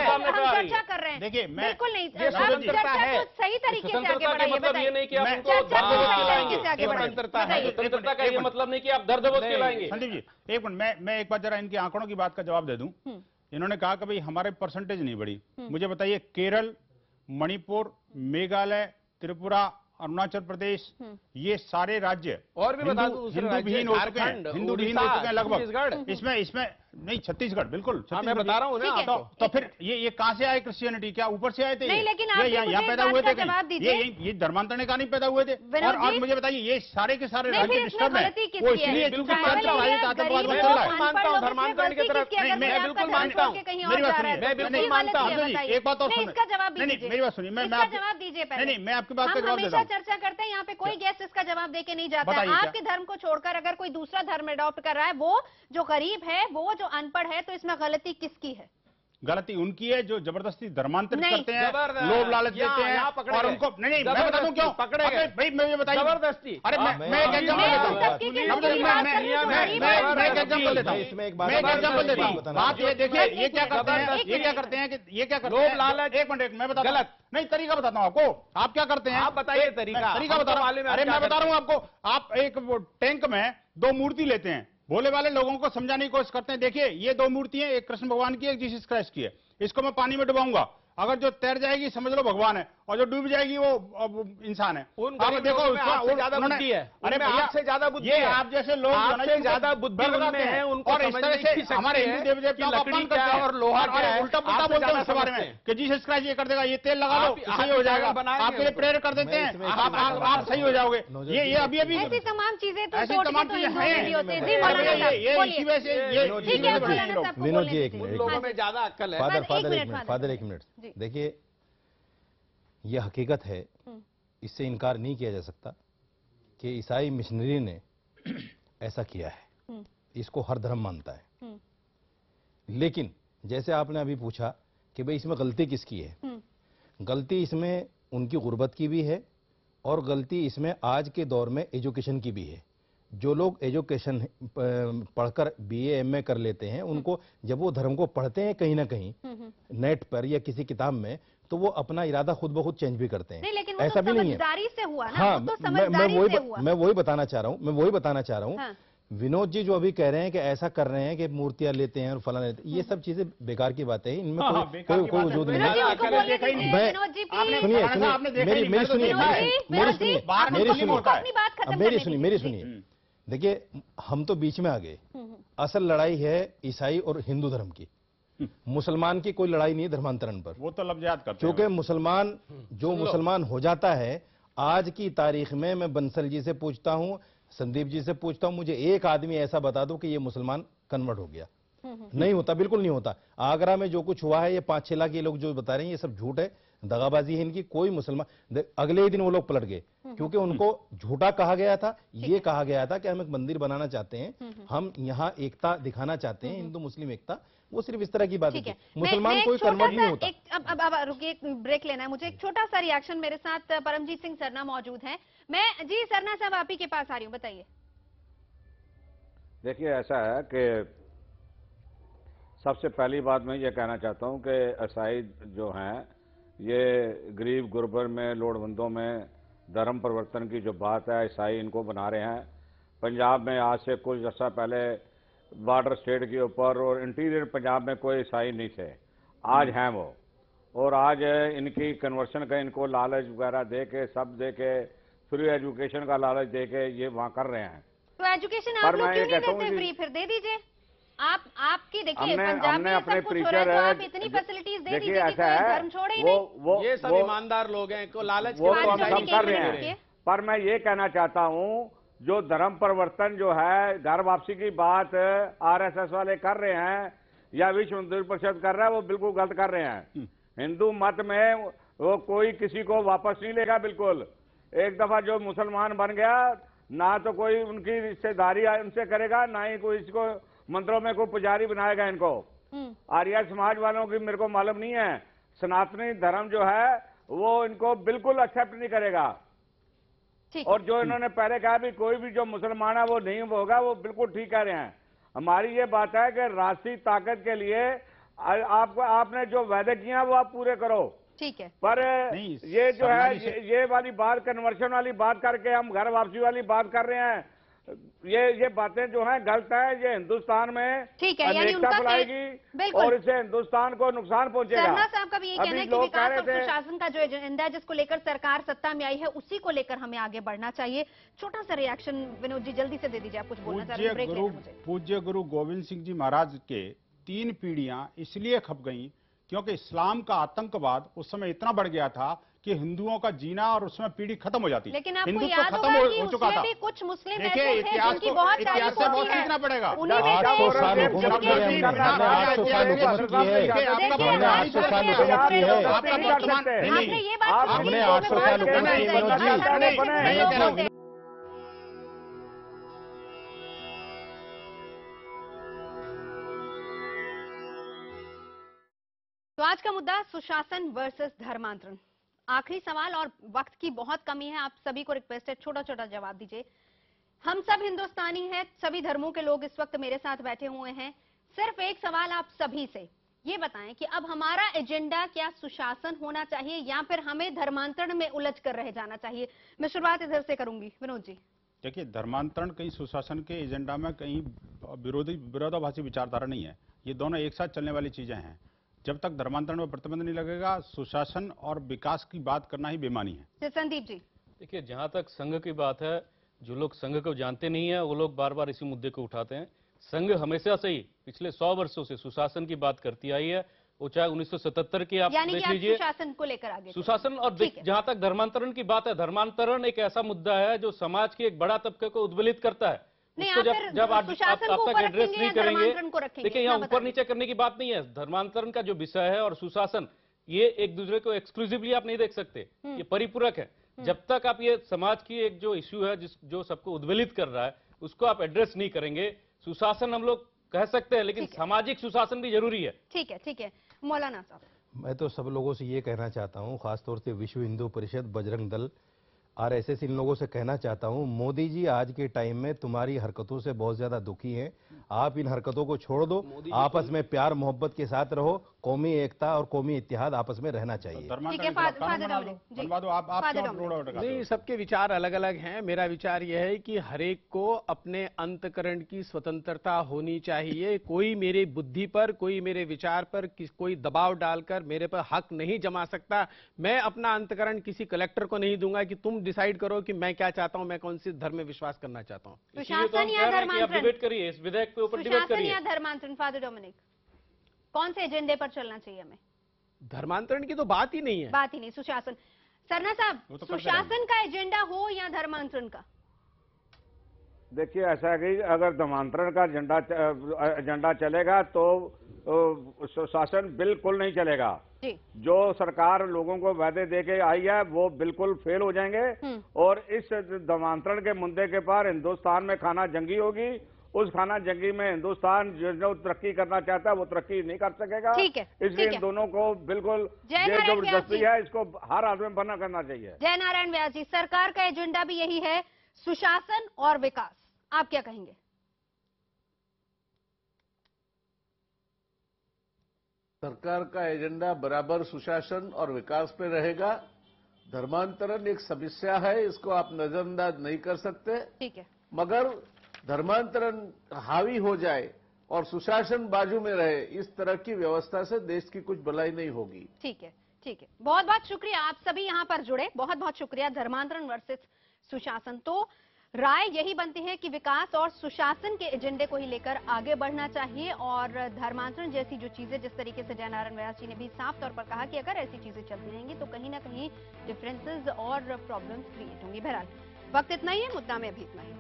सामने करा रही है। देखिए, बिल्कुल नहीं, ये स्वतंत्रता है, सही तरीके से आगे बढ़ाइए। मतलब ये नहीं कि आप उनको स्वतंत्रता है, स्वतंत्रता का ये मतलब नहीं कि आप दर्द बोझ के लाएंगे। संदीप जी, एक मिनट, मैं एक बार जरा इनके आंकड़ों की बात का जवाब दे दूं। इन्होंने कहा कि भाई हमारे परसेंटेज नहीं बढ़ी। मुझे बताइए, केरल, मणिपुर, मेघालय, त्रिपुरा, अरुणाचल प्रदेश, ये सारे राज्य और भी बता दूं, हिंदू विहीन हो चुके हैं, हिंदू विहीन हो चुके हैं लगभग। इसमें नहीं, छत्तीसगढ़ बिल्कुल। मैं बता रहा हूँ ना। तो फिर ये कहाँ से आए क्रिश्चियनिटी? क्या ऊपर से आए थे? नहीं, लेकिन आप यहाँ पैदा हुए थे? ये धर्मांतरण का नहीं पैदा हुए थे? और मुझे बताइए, ये सारे के सारे राज्य डिस्टर्ब है, वो इसलिए बिल्कुल मानता हूँ, धर्मांतरण की तरफ मैं बिल्कुल मानता हूँ। मेरी बात सुनिए, मैं बिल्कुल मानता हूँ। एक बात और सुनिए, नहीं, मेरी बात सुनिए, मैं जवाब दीजिए पहले। नहीं, मैं आपकी बात का जवाब देता हूँ। चर्चा करते हैं, यहाँ पे कोई गेस्ट इसका जवाब देके नहीं जाता है। आपके धर्म को छोड़कर अगर कोई दूसरा धर्म अडॉप्ट कर रहा है, वो जो गरीब है, वो जो अनपढ़ है, तो इसमें गलती किसकी है? गलती उनकी है जो जबरदस्ती धर्मांतरित करते हैं, लोभ लालच देते हैं और उनको नहीं, मैं बता दूं क्यों पकड़े गए भाई, मैं ये बताइए जबरदस्ती। अरे मैं एक एग्जांपल देता हूं, मैं एक एग्जांपल देता हूं। बात ये देखिए, ये क्या करते हैं कि लोभ लालच, एक मिनट मैं बता, गलत नहीं, तरीका बताता हूं आपको। आप क्या करते हैं? आप बताइए तरीका बता रहा हूं। अरे मैं बता रहा हूं आपको, आप एक टैंक में 2 मूर्ति लेते हैं, भोले वाले लोगों को समझाने की कोशिश करते हैं, देखिए ये 2 मूर्तियां, एक कृष्ण भगवान की, एक जीसस क्राइस्ट की है, इसको मैं पानी में डुबाऊंगा, अगर जो तैर जाएगी समझ लो भगवान है, और जो डूब जाएगी वो इंसान है। आप देखो ज्यादा बुद्धि है। अरे आपसे ज्यादा बुद्धि है, आप जैसे लोग आपसे ज्यादा बुद्धि उनमें है, उनको और इस तरह से हमारे हिंदू देवी देवताओं का अपमान करते हैं और लोहा उल्टा पुल्टा बोलते हैं उसके बारे में कि जीसस क्राइस्ट ये कर देगा, ये तेल लगा लो सही हो जाएगा, आपके लिए प्रेयर कर देते हैं, आप सही हो जाओगे। ये अभी ऐसी तमाम चीजें तो ऐसी तमाम चीजें हैं, विनोद जी एक मिनट, लोगों में ज्यादा अक्ल है। फादर एक मिनट, देखिए यह हकीकत है, इससे इनकार नहीं किया जा सकता कि ईसाई मिशनरी ने ऐसा किया है, इसको हर धर्म मानता है। लेकिन जैसे आपने अभी पूछा कि भाई इसमें गलती किसकी है, गलती इसमें उनकी गुर्बत की भी है और गलती इसमें आज के दौर में एजुकेशन की भी है। जो लोग एजुकेशन पढ़कर बीए एमए कर लेते हैं, उनको जब वो धर्म को पढ़ते हैं कहीं ना कहीं नेट पर या किसी किताब में, तो वो अपना इरादा खुद ब खुद चेंज भी करते हैं। नहीं, लेकिन वो ऐसा तो भी नहीं है। समझदारी से हुआ ना, हाँ, वो तो समझदारी से हुआ। मैं वही बताना चाह रहा हूँ। हाँ। विनोद जी जो अभी कह रहे हैं कि ऐसा कर रहे हैं कि मूर्तियां लेते हैं और फलां लेते हैं, ये सब चीजें बेकार की बातें हैं, इनमें कोई वजूद नहीं है। मेरी सुनिए, देखिए हम तो बीच में आ गए। असल लड़ाई है ईसाई और हिंदू धर्म की, मुसलमान की कोई लड़ाई नहीं है धर्मांतरण पर। वो तो लफ्ज़ याद करते हैं, क्योंकि मुसलमान हो जाता है, आज की तारीख में मैं बंसल जी से पूछता हूं, संदीप जी से पूछता हूं, मुझे एक आदमी ऐसा बता दो कि ये मुसलमान कन्वर्ट हो गया। नहीं होता, बिल्कुल नहीं होता। आगरा में जो कुछ हुआ है, ये 5-6 लाख ये लोग जो बता रहे हैं, ये सब झूठ है, दगाबाजी है इनकी। कोई मुसलमान, अगले ही दिन वो लोग पलट गए, क्योंकि उनको झूठा कहा गया था। ये कहा गया था कि हम एक मंदिर बनाना चाहते हैं, हम यहाँ एकता दिखाना चाहते हैं, हिंदू मुस्लिम एकता। वो सिर्फ इस तरह की बात है। मुसलमान कोई कन्वर्ट नहीं होता। अब रुकिए, ब्रेक लेना है मुझे। एक छोटा सा रिएक्शन, मेरे साथ परमजीत सिंह सरना मौजूद हैं। जी सरना साहब, आप ही के पास आ रही हूँ, बताइए। देखिए, ऐसा है कि सबसे पहली बात मैं ये कहना चाहता हूँ कि ईसाई जो हैं, ये गरीब गुरबर में, लोड़वंदों में धर्म परिवर्तन की जो बात है, ईसाई इनको बना रहे हैं। पंजाब में आज से कुछ अर्सा पहले बॉर्डर स्टेट के ऊपर और इंटीरियर पंजाब में कोई ईसाई नहीं थे, आज हैं वो। और आज इनकी कन्वर्शन का इनको लालच वगैरह दे के, सब दे के, फ्री एजुकेशन का लालच दे के ये वहाँ कर रहे हैं। तो एजुकेशन आप लोग क्यों नहीं देते फ्री? फिर दे दीजिए। आपकी देखिए पंजाब में सब कुछ हो रहा है, तो आप इतनी फैसिलिटीज दे दीजिए कि कोई धर्म छोड़े ही नहीं। ये सब ईमानदार लोग हैं, को लालच वो तो हम कर रहे हैं। पर मैं ये कहना चाहता हूँ, जो धर्म परिवर्तन जो है, घर वापसी की बात आरएसएस वाले कर रहे हैं या विश्व हिंदू परिषद कर रहा है, वो बिल्कुल गलत कर रहे हैं। हिंदू मत में वो कोई किसी को वापस नहीं लेगा, बिल्कुल। एक दफा जो मुसलमान बन गया, ना तो कोई उनकी रिश्तेदारी उनसे करेगा, ना ही कोई इसको मंदिरों में कोई पुजारी बनाएगा इनको। आर्य समाज वालों की मेरे को मालूम नहीं है, सनातनी धर्म जो है वो इनको बिल्कुल एक्सेप्ट नहीं करेगा। और जो इन्होंने पहले कहा भी कोई भी जो मुसलमान है वो नहीं होगा, वो बिल्कुल ठीक कह रहे हैं। हमारी ये बात है कि राष्ट्रीय ताकत के लिए आपने जो वादे किए हैं वो आप पूरे करो। ठीक है, पर ये जो है ये वाली बात, कन्वर्शन वाली बात करके हम घर वापसी वाली बात कर रहे हैं, ये बातें जो हैं गलत है। ये हिंदुस्तान में ठीक है, यानी उनका फैलाएगी और इससे हिंदुस्तान को नुकसान पहुंचेगा। सरना साहब का भी ये कहना है कि विकास और सुशासन का जो एजेंडा है, जिसको लेकर सरकार सत्ता में आई है, उसी को लेकर हमें आगे बढ़ना चाहिए। छोटा सा रिएक्शन विनोद जी जल्दी से दे दीजिए, आप कुछ बोलना चाह रहे हैं। पूज्य गुरु गोविंद सिंह जी महाराज के 3 पीढ़ियां इसलिए खप गई क्योंकि इस्लाम का आतंकवाद उस समय इतना बढ़ गया था कि हिंदुओं का जीना और उसमें पीढ़ी खत्म हो जाती। लेकिन आपको याद होगा कि उसमें भी कुछ मुस्लिम ऐसे थे जिनकी बहुत सारी बहुत सीखना पड़ेगा। 800 साल हुकूमत की है, 800 साल हुकूमत की है, हमने 800 साल हुकूमत की है, हमने 800 साल हुकूमत की विनोद जी। तो आज का मुद्दा सुशासन वर्सेस धर्मांतरण। आखिरी सवाल, और वक्त की बहुत कमी है, आप सभी को रिक्वेस्ट है छोटा छोटा जवाब दीजिए। हम सब हिंदुस्तानी हैं, सभी धर्मों के लोग इस वक्त मेरे साथ बैठे हुए हैं। सिर्फ एक सवाल आप सभी से, ये बताएं कि अब हमारा एजेंडा क्या सुशासन होना चाहिए या फिर हमें धर्मांतरण में उलझ कर रह जाना चाहिए? मैं शुरुआत इधर से करूंगी, विनोद जी। देखिए, धर्मांतरण कहीं सुशासन के एजेंडा में कहीं विरोधाभासी विचारधारा नहीं है, ये दोनों एक साथ चलने वाली चीजें हैं। जब तक धर्मांतरण में प्रतिबंध नहीं लगेगा, सुशासन और विकास की बात करना ही बेमानी है। संदीप जी। देखिए, जहां तक संघ की बात है, जो लोग संघ को जानते नहीं है वो लोग बार बार इसी मुद्दे को उठाते हैं। संघ हमेशा से ही पिछले 100 वर्षों से सुशासन की बात करती आई है, वो चाहे 1977 की आप देख लीजिए, सुशासन को लेकर आगे सुशासन। और जहां तक धर्मांतरण की बात है, धर्मांतरण एक ऐसा मुद्दा है जो समाज के एक बड़ा तबके को उद्वेलित करता है। उसको जब आप तक एड्रेस नहीं करेंगे, देखिए यहाँ ऊपर नीचे करने की बात नहीं है। धर्मांतरण का जो विषय है और सुशासन, ये एक दूसरे को एक्सक्लूसिवली आप नहीं देख सकते, ये परिपूरक है। जब तक आप ये समाज की एक जो इश्यू है जो सबको उद्वेलित कर रहा है, उसको आप एड्रेस नहीं करेंगे, सुशासन हम लोग कह सकते हैं, लेकिन सामाजिक सुशासन भी जरूरी है। ठीक है, ठीक है। मौलाना साहब। मैं तो सब लोगों से ये कहना चाहता हूँ, खासतौर से विश्व हिंदू परिषद, बजरंग दल, आरएसएस इन लोगों से कहना चाहता हूं, मोदी जी आज के टाइम में तुम्हारी हरकतों से बहुत ज्यादा दुखी हैं। आप इन हरकतों को छोड़ दो, आपस में प्यार मोहब्बत के साथ रहो, कौमी एकता और कौमी इत्तेहाद आपस में रहना चाहिए। नहीं, सबके विचार अलग अलग हैं। मेरा विचार यह है कि हरेक को अपने अंतकरण की स्वतंत्रता होनी चाहिए। कोई मेरी बुद्धि पर, कोई मेरे विचार पर कोई दबाव डालकर मेरे पर हक नहीं जमा सकता। मैं अपना अंतकरण किसी कलेक्टर को नहीं दूंगा कि तुम डिसाइड करो कि मैं क्या चाहता हूं, मैं कौन सी धर्म में विश्वास करना चाहता हूं। सुशासन या धर्मांतरण, डिबेट करिए इस विधेयक पे ऊपर डिबेट करिए। या धर्मांतरण, फादर डोमिनिक, कौन से एजेंडे पर चलना चाहिए हमें? धर्मांतरण की तो बात ही नहीं है। बात ही नहीं। सुशासन, सरना साहब, सुशासन का एजेंडा हो या धर्मांतरण का? देखिए, ऐसा है कि अगर धर्मांतरण का एजेंडा चलेगा तो शासन बिल्कुल नहीं चलेगा। जो सरकार लोगों को वादे दे के आई है वो बिल्कुल फेल हो जाएंगे और इस धर्मांतरण के मुद्दे के पार हिंदुस्तान में खाना जंगी होगी। उस खाना जंगी में हिंदुस्तान जो तरक्की करना चाहता है वो तरक्की नहीं कर सकेगा। इसलिए इन दोनों को बिल्कुल जबरदस्ती है, इसको हर आदमी बना करना चाहिए। जय नारायण व्यास जी, सरकार का एजेंडा भी यही है, सुशासन और विकास। आप क्या कहेंगे? सरकार का एजेंडा बराबर सुशासन और विकास पे रहेगा। धर्मांतरण एक समस्या है, इसको आप नजरअंदाज नहीं कर सकते। ठीक है, मगर धर्मांतरण हावी हो जाए और सुशासन बाजू में रहे, इस तरह की व्यवस्था से देश की कुछ भलाई नहीं होगी। ठीक है, ठीक है। बहुत बहुत शुक्रिया, आप सभी यहां पर जुड़े, बहुत बहुत शुक्रिया। धर्मांतरण वर्सेस सुशासन, तो राय यही बनती है कि विकास और सुशासन के एजेंडे को ही लेकर आगे बढ़ना चाहिए और धर्मांतरण जैसी जो चीजें, जिस तरीके से जय नारायण व्यास जी ने भी साफ तौर पर कहा कि अगर ऐसी चीजें चलती रहेंगी तो कहीं ना कहीं डिफरेंसेस और प्रॉब्लम्स क्रिएट होंगी। बहरहाल वक्त इतना ही है, मुद्दा में अभी इतना ही।